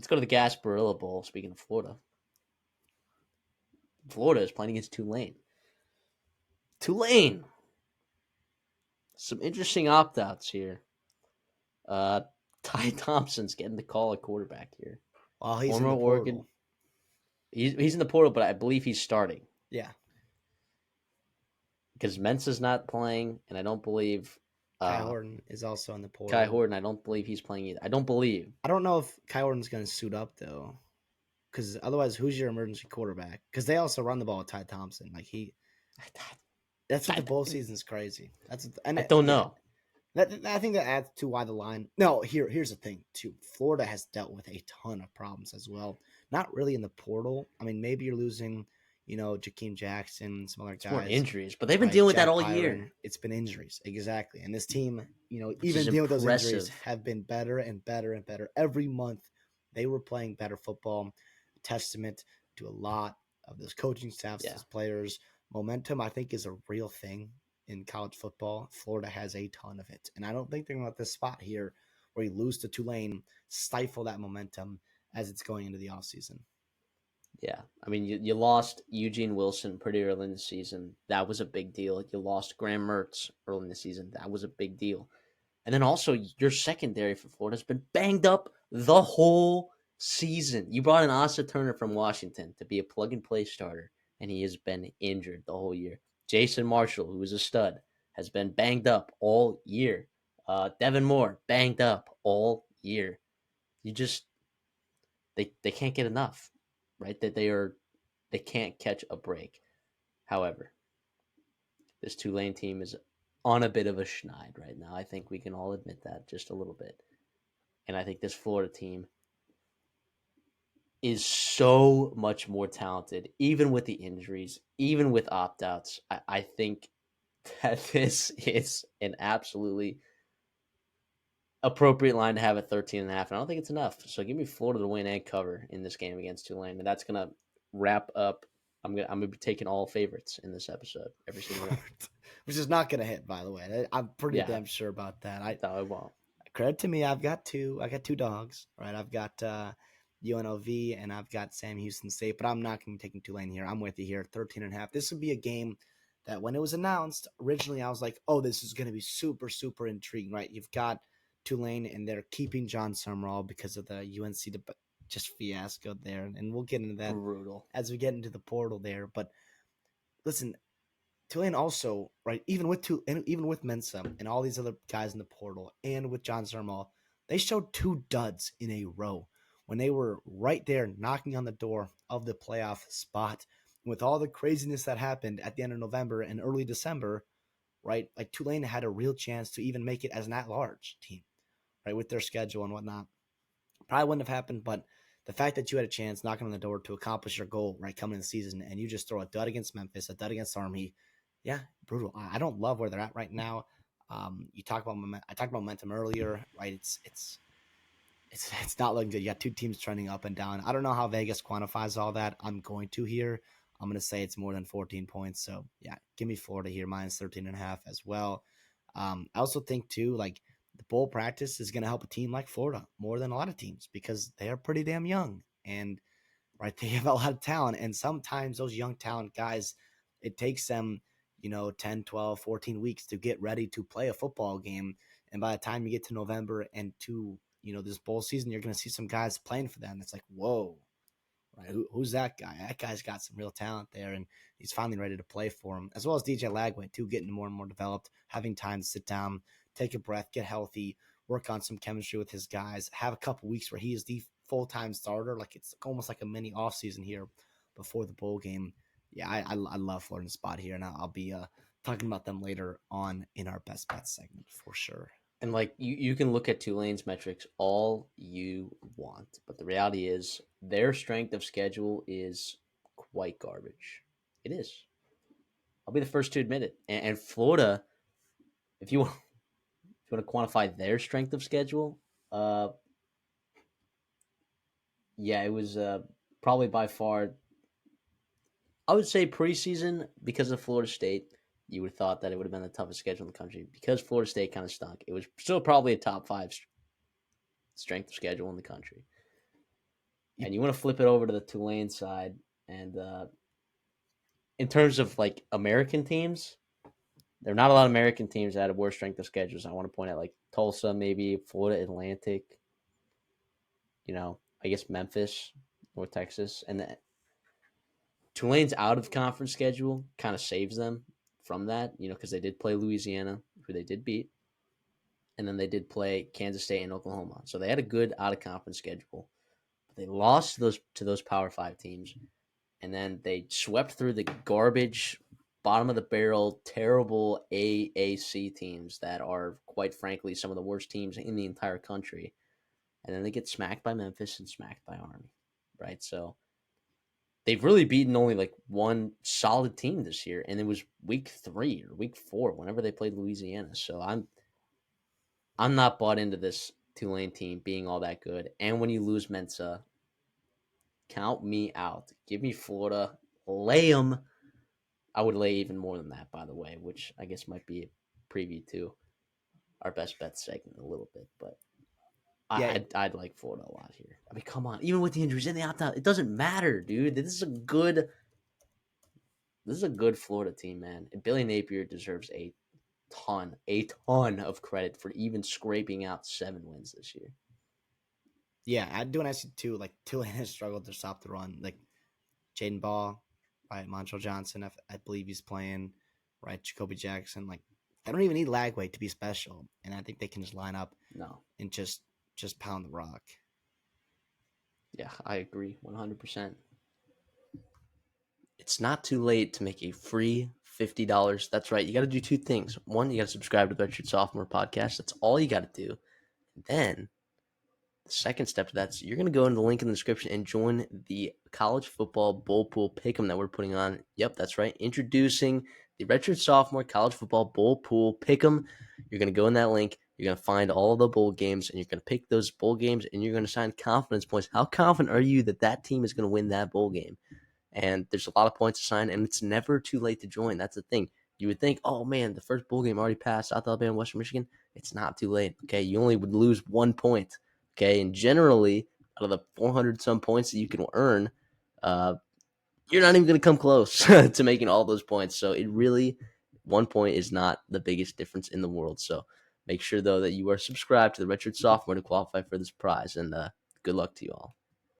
Let's go to the Gasparilla Bowl. Speaking of Florida, Florida is playing against Tulane. Tulane. Some interesting opt outs here. Uh, Ty Thompson's getting the call at quarterback here. Well, he's in Former the Oregon. portal. He's in the portal, but I believe he's starting Yeah. because Mensa's not playing, and I don't believe Kai uh, Horton is also in the Kai portal. Horton. I don't believe he's playing either. I don't believe. I don't know if Kai Horton's going to suit up, though. Because otherwise, who's your emergency quarterback? Because they also run the ball with Ty Thompson. That's what the bowl season's crazy. I don't Yeah, know. I think that adds to why the line. No, here's the thing too. Florida has dealt with a ton of problems as well. Not really in the portal. I mean, maybe you're losing, Jakeem Jackson, some other It's more guys, injuries, but they've been right? dealing with that Jack all Byron. year, It's been injuries, exactly. And this team, which even is dealing with those injuries, impressive. have been better and better and better every month. They were playing better football. Testament to a lot of those coaching staffs, Yeah. those players. Momentum, I think, is a real thing in college football. Florida has a ton of it. And I don't think they're going to let this spot here where you lose to Tulane stifle that momentum as it's going into the offseason. Yeah. I mean, you lost Eugene Wilson pretty early in the season. That was a big deal. You lost Graham Mertz early in the season. That was a big deal. And then also, your secondary for Florida has been banged up the whole season. You brought in Asa Turner from Washington to be a plug and play starter, and he has been injured the whole year. Jason Marshall, who is a stud, has been banged up all year. Devin Moore, banged up all year. You just they can't get enough, right? That they can't catch a break. However, this Tulane team is on a bit of a schneid right now. I think we can all admit that just a little bit. And I think this Florida team is so much more talented, even with the injuries, even with opt outs. I think that this is an absolutely appropriate line to have at 13 and a half. And I don't think it's enough. So give me Florida to win and cover in this game against Tulane. And that's going to wrap up. I'm gonna be taking all favorites in this episode, every single one. Which is not going to hit, by the way. I'm pretty Yeah, damn sure about that. no, it won't. Credit to me, I've got two. I got two dogs, right? I've got UNLV and I've got Sam Houston State, but I'm not going to be taking Tulane here. I'm with you here, 13 and a half. This would be a game that when it was announced, originally I was like, oh, this is going to be super, super intriguing, right? You've got Tulane and they're keeping John Summerall because of the UNC just fiasco there. And we'll get into that Brutal. as we get into the portal there. But listen, Tulane also, right, even with Mensa and all these other guys in the portal and with John Zermal, they showed two duds in a row when they were right there knocking on the door of the playoff spot. And with all the craziness that happened at the end of November and early December, right, like Tulane had a real chance to even make it as an at-large team, right, with their schedule and whatnot. Probably wouldn't have happened, but the fact that you had a chance knocking on the door to accomplish your goal, right, coming in the season, and you just throw a dud against Memphis, a dud against Army, yeah, brutal. I don't love where they're at right now. You talk about I talked about momentum earlier, right? It's not looking good. You got two teams trending up and down. I don't know how Vegas quantifies all that. I'm going to here. I'm going to say it's more than 14 points. So yeah, give me Florida here minus 13 and a half as well. I also think too, like the bowl practice is going to help a team like Florida more than a lot of teams because they are pretty damn young and right, they have a lot of talent. And sometimes those young talent guys, it takes them 10, 12, 14 weeks to get ready to play a football game. And by the time you get to November and to, this bowl season, you're going to see some guys playing for them. It's like, whoa, right? Who's that guy? That guy's got some real talent there, and he's finally ready to play for him, as well as DJ Lagway, too, getting more and more developed, having time to sit down, take a breath, get healthy, work on some chemistry with his guys, have a couple weeks where he is the full-time starter. Like it's almost like a mini offseason here before the bowl game. Yeah, I love Florida in the spot here, and I'll be talking about them later on in our best bets segment for sure. And like you can look at Tulane's metrics all you want, but the reality is their strength of schedule is quite garbage. It is. I'll be the first to admit it. And Florida, if you want, if you want to quantify their strength of schedule, uh, yeah, it was probably by far. I would say preseason because of Florida State. You would have thought that it would have been the toughest schedule in the country because Florida State kind of stunk. It was still probably a top five strength of schedule in the country. and you want to flip it over to the Tulane side, and in terms of like American teams, there are not a lot of American teams that have worse strength of schedules. I want to point out like Tulsa, maybe Florida Atlantic, I guess Memphis, North Texas, and Tulane's out of conference schedule kind of saves them from that, because they did play Louisiana, who they did beat, and then they did play Kansas State and Oklahoma. So they had a good out of conference schedule. But they lost to those Power 5 teams, and then they swept through the garbage, bottom of the barrel, terrible AAC teams that are, quite frankly, some of the worst teams in the entire country. And then they get smacked by Memphis and smacked by Army, right? So they've really beaten only like one solid team this year, and it was week 3 or week 4 whenever they played Louisiana. So I'm not bought into this Tulane team being all that good. And when you lose Mensa, count me out. Give me Florida, lay them. I would lay even more than that, by the way, which I guess might be a preview to our best bet segment a little bit, but Yeah, I'd like Florida a lot here. I mean, come on, even with the injuries and the opt out, it doesn't matter, dude. This is a good Florida team, man. And Billy Napier deserves a ton of credit for even scraping out 7 wins this year. yeah, I do an SC too. Like Tulane has struggled to stop the run. Like Jaden Ball, right? Montrell Johnson, I believe he's playing. Right, Jacoby Jackson. Like they don't even need Lagway to be special, and I think they can just line up No, and just pound the rock. yeah, I agree 100%. It's not too late to make a free $50. That's right. You got to do 2 things. One, you got to subscribe to the Redshirt Sophomore podcast. That's all you got to do. Then the second step to that is you're going to go into the link in the description and join the college football bowl pool pick'em that we're putting on. Yep, that's right. Introducing the Redshirt Sophomore college football bowl pool pick'em. You're going to go in that link. You're going to find all the bowl games, and you're going to pick those bowl games, and you're going to sign confidence points. How confident are you that that team is going to win that bowl game? And there's a lot of points to sign, and it's never too late to join. That's the thing. You would think, oh man, the first bowl game already passed, South Alabama, Western Michigan. It's not too late. Okay, you only would lose 1 point. Okay, and generally, out of the 400 some points that you can earn, you're not even going to come close to making all those points. So it really, 1 point is not the biggest difference in the world. So make sure though that you are subscribed to the Redshirt Sophomore to qualify for this prize. And good luck to you all.